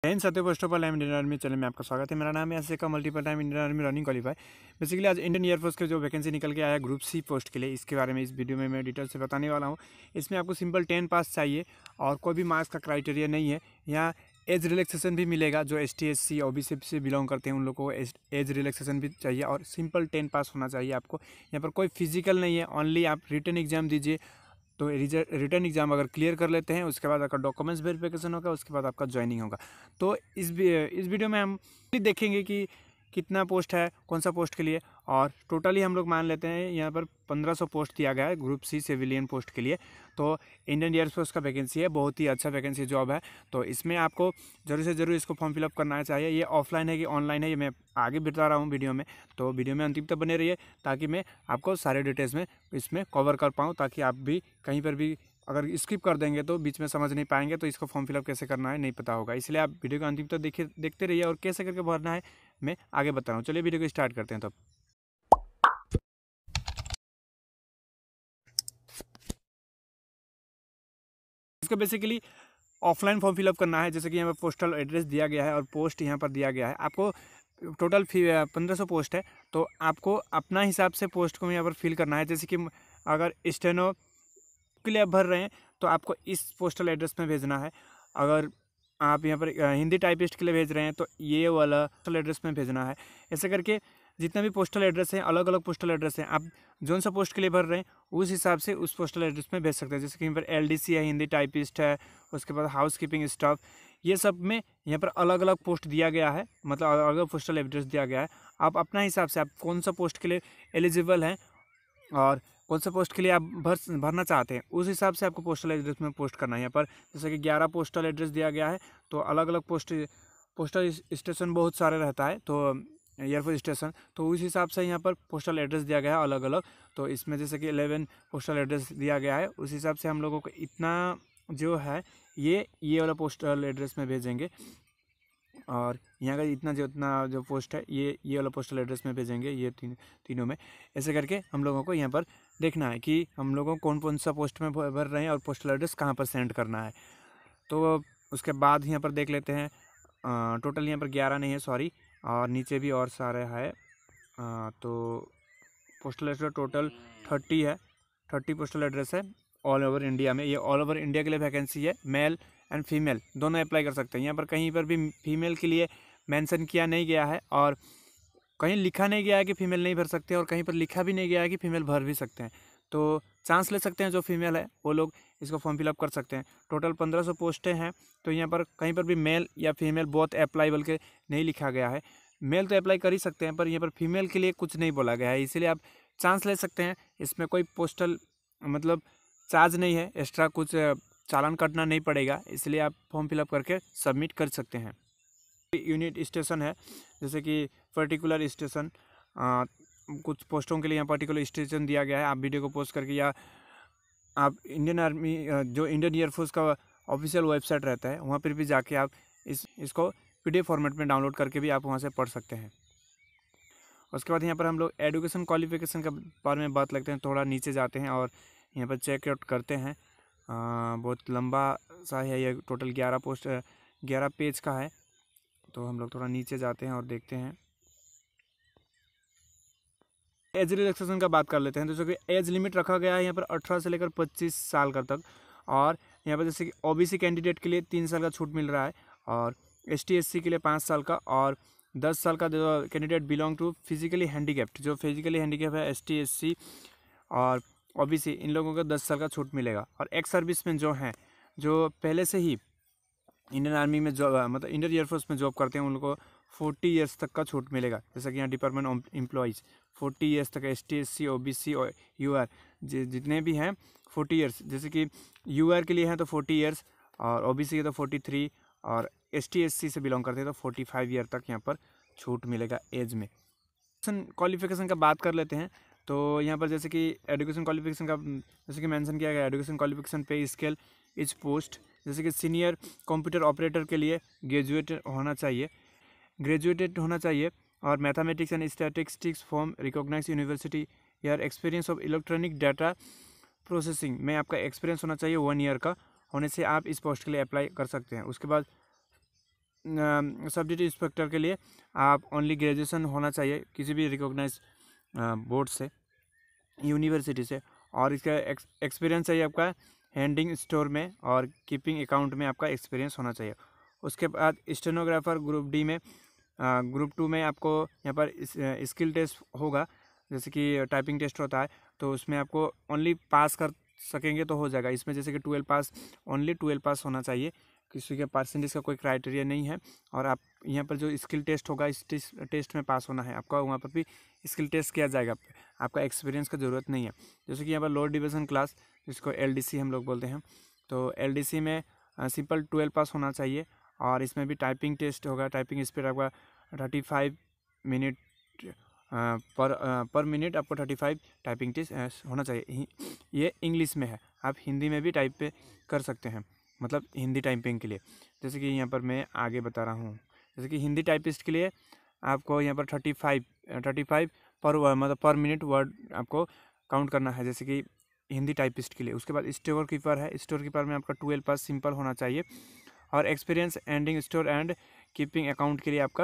सत्य first of all Indian army channel में आपका स्वागत है। मेरा नाम है ऐसे का multiple time Indian army running qualify. Basically आज इंडियन एयरफोर्स के जो वैकेंसी निकल के आया ग्रुप सी पोस्ट के लिए, इसके बारे में इस वीडियो में मैं डिटेल से बताने वाला हूँ। इसमें आपको सिंपल 10 पास चाहिए और कोई भी मार्क्स का क्राइटेरिया नहीं है। यहाँ एज रिलैक्सेशन भी मिलेगा। जो ST SC OBC से बिलोंग करते हैं उन लोगों को एज रिलैक्सेशन भी चाहिए और सिंपल 10 पास होना चाहिए आपको। यहाँ पर कोई फिजिकल नहीं है, ओनली आप रिटन एग्जाम दीजिए। तो रिटर्न एग्जाम अगर क्लियर कर लेते हैं उसके बाद आपका डॉक्यूमेंट्स वेरिफिकेशन होगा, उसके बाद आपका ज्वाइनिंग होगा। तो इस वीडियो में हम देखेंगे कि कितना पोस्ट है, कौन सा पोस्ट के लिए, और टोटली हम लोग मान लेते हैं यहाँ पर 1500 पोस्ट दिया गया है ग्रुप सी सिविलियन पोस्ट के लिए। तो इंडियन एयरफोर्स का वैकेंसी है, बहुत ही अच्छा वैकेंसी जॉब है। तो इसमें आपको जरूर से जरूर इसको फॉर्म फिलअप करना चाहिए। ये ऑफलाइन है कि ऑनलाइन है ये मैं आगे बता रहा हूँ वीडियो में। तो वीडियो में अंतिम तक बने रहिए ताकि मैं आपको सारे डिटेल्स में इसमें कवर कर पाऊँ, ताकि आप भी कहीं पर भी अगर स्किप कर देंगे तो बीच में समझ नहीं पाएंगे, तो इसको फॉर्म फिलअप कैसे करना है नहीं पता होगा। इसलिए आप वीडियो को अंतिम तक देखते रहिए और कैसे करके भरना है मैं आगे बता रहा हूँ। चलिए वीडियो को स्टार्ट करते हैं। तब इसको बेसिकली ऑफलाइन फॉर्म फिलअप करना है। जैसे कि यहाँ पर पोस्टल एड्रेस दिया गया है और पोस्ट यहाँ पर दिया गया है। आपको टोटल 1500 पोस्ट है, तो आपको अपना हिसाब से पोस्ट को यहाँ पर फिल करना है। जैसे कि अगर स्टेनो के लिए आप भर रहे हैं तो आपको इस पोस्टल एड्रेस में भेजना है। अगर आप यहाँ पर हिंदी टाइपिस्ट के लिए भेज रहे हैं तो ये वाला पोस्टल एड्रेस में भेजना है। ऐसे करके जितने भी पोस्टल एड्रेस हैं, अलग अलग पोस्टल एड्रेस हैं, आप जोन सा पोस्ट के लिए भर रहे हैं उस हिसाब से उस पोस्टल एड्रेस में भेज सकते हैं। जैसे कि यहाँ पर LDC है, हिंदी टाइपिस्ट है, उसके बाद हाउस कीपिंग स्टाफ, ये सब में यहाँ पर अलग अलग पोस्ट दिया गया है, मतलब अलग अलग पोस्टल एड्रेस दिया गया है। आप अपना हिसाब से आप कौन सा पोस्ट के लिए एलिजिबल हैं और कौन सा पोस्ट के लिए आप भरना चाहते हैं उस हिसाब से आपको पोस्टल एड्रेस में पोस्ट करना है। यहाँ पर जैसे कि 11 पोस्टल एड्रेस दिया गया है, तो अलग अलग पोस्टल स्टेशन बहुत सारे रहता है, तो एयरफोर्स स्टेशन, तो उस हिसाब से यहाँ पर पोस्टल एड्रेस दिया गया है अलग अलग। तो इसमें जैसे कि 11 पोस्टल एड्रेस दिया गया है, उस हिसाब से हम लोगों को इतना जो है ये वाला पोस्टल एड्रेस में भेजेंगे, और यहाँ का जितना जो पोस्ट है ये वाला पोस्टल एड्रेस में भेजेंगे, ये तीनों में। ऐसे करके हम लोगों को यहाँ पर देखना है कि हम लोगों को कौन सा पोस्ट में भर रहे हैं और पोस्टल एड्रेस कहाँ पर सेंड करना है। तो उसके बाद यहाँ पर देख लेते हैं। टोटल यहाँ पर 11 नहीं है, सॉरी, और नीचे भी और सारे है। तो पोस्टल एड्रेस टोटल 30 है, 30 पोस्टल एड्रेस है ऑल ओवर इंडिया में। ये ऑल ओवर इंडिया के लिए वैकेंसी है। मेल एंड फीमेल दोनों अप्लाई कर सकते हैं। यहाँ पर कहीं पर भी फीमेल के लिए मेंशन किया नहीं गया है, और कहीं लिखा नहीं गया है कि फीमेल नहीं भर सकते, और कहीं पर लिखा भी नहीं गया है कि फीमेल भर भी सकते हैं। तो चांस ले सकते हैं जो फीमेल है वो लोग इसको फॉर्म फिलअप कर सकते हैं। टोटल 1500 पोस्टें हैं, तो यहाँ पर कहीं पर भी मेल या फीमेल बोथ अप्लाईबल के नहीं लिखा गया है। मेल तो अप्लाई कर ही सकते हैं, पर यहाँ पर फीमेल के लिए कुछ नहीं बोला गया है, इसीलिए आप चांस ले सकते हैं। इसमें कोई पोस्टल मतलब चार्ज नहीं है, एक्स्ट्रा कुछ चालान कटना नहीं पड़ेगा, इसलिए आप फॉर्म फिलअप करके सबमिट कर सकते हैं। यूनिट स्टेशन है, जैसे कि पर्टिकुलर स्टेशन, कुछ पोस्टों के लिए यहाँ पर्टिकुलर स्टेशन दिया गया है। आप वीडियो को पोस्ट करके या आप इंडियन आर्मी जो इंडियन एयरफोर्स का ऑफिशियल वेबसाइट रहता है वहाँ पर भी जाके आप इसको PDF फॉर्मेट में डाउनलोड करके भी आप वहाँ से पढ़ सकते हैं। उसके बाद यहाँ पर हम लोग एजुकेशन क्वालिफिकेशन के बारे में बात लगते हैं। थोड़ा नीचे जाते हैं और यहाँ पर चेकआउट करते हैं। बहुत लंबा सा है ये, टोटल 11 पेज का है। तो हम लोग थोड़ा नीचे जाते हैं और देखते हैं। एज रिलैक्सेशन का बात कर लेते हैं। जैसे कि एज लिमिट रखा गया है यहाँ पर 18 से लेकर 25 साल का तक, और यहाँ पर जैसे कि OBC कैंडिडेट के लिए 3 साल का छूट मिल रहा है, और ST SC के लिए 5 साल का, और 10 साल का जो candidate belong to physically handicapped, जो फिजिकली हैंडीकैप है ST SC और OBC, इन लोगों को 10 साल का छूट मिलेगा। और एक्स सर्विसमैन जो हैं, जो पहले से ही इंडियन आर्मी में जॉब मतलब इंडियन एयरफोर्स में जॉब करते हैं, उन लोगों को 40 ईयर्स तक का छूट मिलेगा। जैसा कि यहाँ डिपार्टमेंट ऑफ एम्प्लॉयज़ 40 ईयर्स तक, ST SC OBC और UR जितने भी हैं 40 ईयर्स। जैसे कि UR के लिए हैं तो 40 ईयर्स, और OBC के तो 43, और ST SC से बिलोंग करते हैं तो 45 ईयर तक यहाँ पर छूट मिलेगा एज में। क्वालिफिकेशन का बात कर लेते हैं। तो यहाँ पर जैसे कि एजुकेशन क्वालिफिकेशन का जैसे कि मेंशन किया गया, एजुकेशन क्वालिफिकेशन पे स्केल इच पोस्ट, जैसे कि सीनियर कंप्यूटर ऑपरेटर के लिए ग्रेजुएटेड होना चाहिए, और mathematics and statistics from recognised university या experience of electronic data processing में आपका एक्सपीरियंस होना चाहिए 1 ईयर का, होने से आप इस पोस्ट के लिए अप्लाई कर सकते हैं। उसके बाद सब ड्यूटी इंस्पेक्टर के लिए आप ओनली ग्रेजुएशन होना चाहिए किसी भी रिकॉग्नाइज बोर्ड से, यूनिवर्सिटी से, और इसका एक्सपीरियंस चाहिए आपका हैंडिंग स्टोर में और कीपिंग अकाउंट में आपका एक्सपीरियंस होना चाहिए। उसके बाद स्टेनोग्राफर ग्रुप डी में, ग्रुप 2 में आपको यहाँ पर स्किल टेस्ट होगा, जैसे कि टाइपिंग टेस्ट होता है, तो उसमें आपको ओनली पास कर सकेंगे तो हो जाएगा। इसमें जैसे कि 12 पास, ओनली 12 पास होना चाहिए, किसी के परसेंटेज का कोई क्राइटेरिया नहीं है। और आप यहाँ पर जो स्किल टेस्ट होगा इस टेस्ट में पास होना है आपका, वहाँ पर भी स्किल टेस्ट किया जाएगा, आपका एक्सपीरियंस का ज़रूरत नहीं है। जैसे कि यहाँ पर लोअर डिवीज़न क्लास, जिसको LDC हम लोग बोलते हैं, तो LDC में सिंपल 12 पास होना चाहिए। और इसमें भी टाइपिंग टेस्ट होगा, टाइपिंग स्पीड आपका 35 मिनट पर मिनट आपको 35 टाइपिंग टेस्ट होना चाहिए। ये इंग्लिश में है, आप हिंदी में भी टाइप पे कर सकते हैं, मतलब हिंदी टाइपिंग के लिए। जैसे कि यहाँ पर मैं आगे बता रहा हूँ, जैसे कि हिंदी टाइपिस्ट के लिए आपको यहाँ पर 35 मतलब पर मिनट वर्ड आपको काउंट करना है, जैसे कि हिंदी टाइपिस्ट के लिए। उसके बाद स्टोर कीपर है, स्टोर कीपर में आपका 12 पास सिंपल होना चाहिए। और experience ending store and keeping account के लिए आपका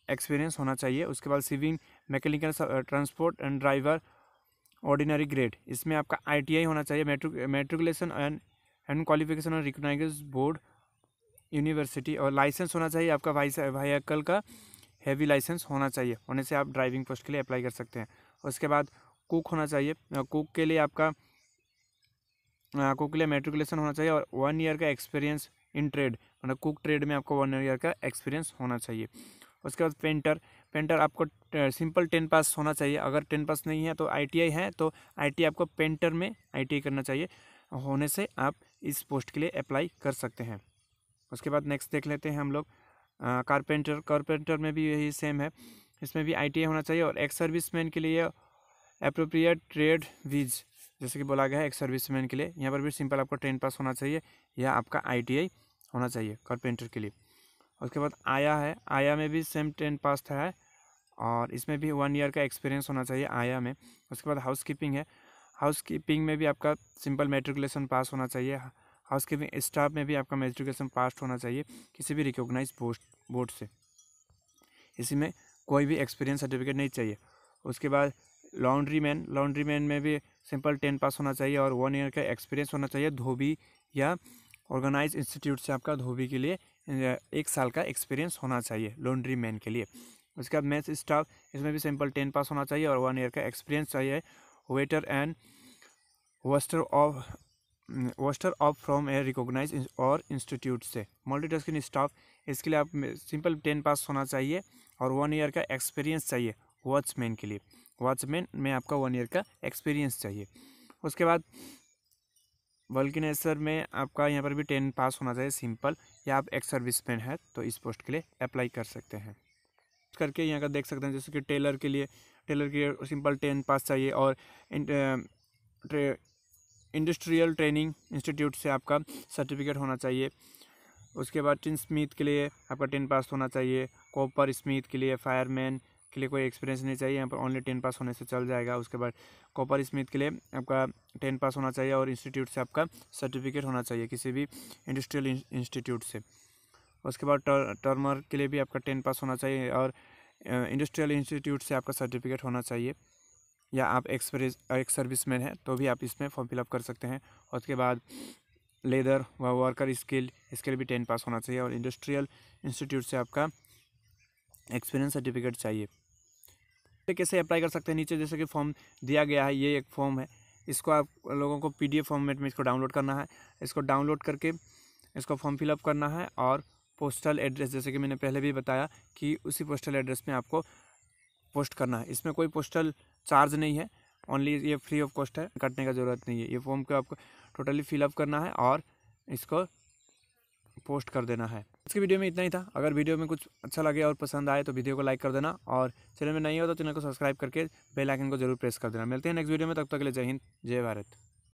एक्सपीरियंस होना चाहिए। उसके बाद civil mechanical transport and driver ordinary grade, इसमें आपका ITI होना चाहिए, मेट्रिकुलेशन एंड क्वालिफिकेशन और रिकॉग्नाइज्ड बोर्ड यूनिवर्सिटी, और लाइसेंस होना चाहिए आपका व्हीकल का हैवी लाइसेंस होना चाहिए, होने से आप ड्राइविंग पोस्ट के लिए अप्लाई कर सकते हैं। उसके बाद कुक होना चाहिए, कुक के लिए आपका कुक के लिए मेट्रिकुलेशन होना चाहिए और 1 ईयर का एक्सपीरियंस इन ट्रेड, मतलब कुक ट्रेड में आपको 1 ईयर का एक्सपीरियंस होना चाहिए। उसके बाद पेंटर आपको सिंपल 10 पास होना चाहिए, अगर 10 पास नहीं है तो ITI है, तो ITI आपको पेंटर में ITI करना चाहिए, होने से आप इस पोस्ट के लिए अप्लाई कर सकते हैं। उसके बाद नेक्स्ट देख लेते हैं हम लोग कारपेंटर में भी यही सेम है, इसमें भी ITI होना चाहिए। और एक्स सर्विसमैन के लिए अप्रोप्रिएट ट्रेड वीज, जैसे कि बोला गया है एक्स सर्विसमैन के लिए, यहाँ पर भी सिंपल आपको 10 पास होना चाहिए या आपका ITI होना चाहिए कारपेंटर के लिए। उसके बाद आया है, आया में भी सेम 10 पास था है, और इसमें भी 1 ईयर का एक्सपीरियंस होना चाहिए आया में। उसके बाद हाउसकीपिंग है, हाउसकीपिंग में भी आपका सिंपल मेट्रिकुलेशन पास होना चाहिए। हाउसकीपिंग स्टाफ में भी आपका मेट्रिकुलेशन पास होना चाहिए किसी भी रिकॉग्नाइज बोर्ड से, इसी में कोई भी एक्सपीरियंस सर्टिफिकेट नहीं चाहिए। उसके बाद लॉन्ड्रीमैन में भी सिंपल 10 पास होना चाहिए और 1 ईयर का एक्सपीरियंस होना चाहिए धोबी या ऑर्गेनाइज इंस्टीट्यूट से आपका धोबी के लिए 1 साल का एक्सपीरियंस होना चाहिए लॉन्ड्रीमैन के लिए। उसके बाद मेस स्टाफ, इसमें भी सिंपल 10 पास होना चाहिए और 1 ईयर का एक्सपीरियंस चाहिए। Waiter and waster of from a recognise और इंस्टीट्यूट से। मल्टीटास्किंग स्टाफ, इसके लिए आप सिंपल 10 पास होना चाहिए और 1 ईयर का एक्सपीरियंस चाहिए। वॉचमैन के लिए, वॉचमैन में आपका 1 ईयर का एक्सपीरियंस चाहिए। उसके बाद वल्किनेसर में आपका यहाँ पर भी 10 पास होना चाहिए सिंपल, या आप एक्स सर्विसमैन है तो इस पोस्ट के लिए अप्लाई कर सकते हैं। करके यहाँ का देख सकते हैं, जैसे कि टेलर के लिए सिंपल 10 पास चाहिए और इंडस्ट्रियल ट्रेनिंग इंस्टीट्यूट से आपका सर्टिफिकेट होना चाहिए। उसके बाद टिन स्मिथ के लिए आपका 10 पास होना चाहिए। कॉपर स्मिथ के लिए, फायरमैन के लिए कोई एक्सपीरियंस नहीं चाहिए, यहाँ पर ओनली 10 पास होने से चल जाएगा। उसके बाद कॉपर स्मिथ के लिए आपका 10 पास होना चाहिए और इंस्टीट्यूट से आपका सर्टिफिकेट होना चाहिए किसी भी इंडस्ट्रियल इंस्टीट्यूट से। उसके बाद टर्मर के लिए भी आपका 10 पास होना चाहिए और इंडस्ट्रियल इंस्टीट्यूट से आपका सर्टिफिकेट होना चाहिए, या आप एक्स सर्विसमैन है तो भी आप इसमें फॉर्म फिलअप कर सकते हैं। और उसके बाद लेदर व वर्कर स्किल, इसके लिए भी 10 पास होना चाहिए और इंडस्ट्रियल इंस्टीट्यूट से आपका एक्सपीरियंस सर्टिफिकेट चाहिए। कैसे अप्लाई कर सकते हैं, नीचे जैसे कि फॉर्म दिया गया है, ये एक फॉर्म है, इसको आप लोगों को PDF फॉर्मेट में इसको डाउनलोड करना है। इसको डाउनलोड करके इसको फॉर्म फिलअप करना है और पोस्टल एड्रेस, जैसे कि मैंने पहले भी बताया कि उसी पोस्टल एड्रेस में आपको पोस्ट करना है। इसमें कोई पोस्टल चार्ज नहीं है, ओनली ये फ्री ऑफ कॉस्ट है, कटने का ज़रूरत नहीं है। ये फॉर्म को आपको टोटली फिलअप करना है और इसको पोस्ट कर देना है। आज की वीडियो में इतना ही था। अगर वीडियो में कुछ अच्छा लगे और पसंद आए तो वीडियो को लाइक कर देना, और चैनल में नहीं हो तो चैनल को सब्सक्राइब करके बेल आइकन को जरूर प्रेस कर देना। मिलते हैं नेक्स्ट वीडियो में, तब तक के लिए जय हिंद, जय भारत।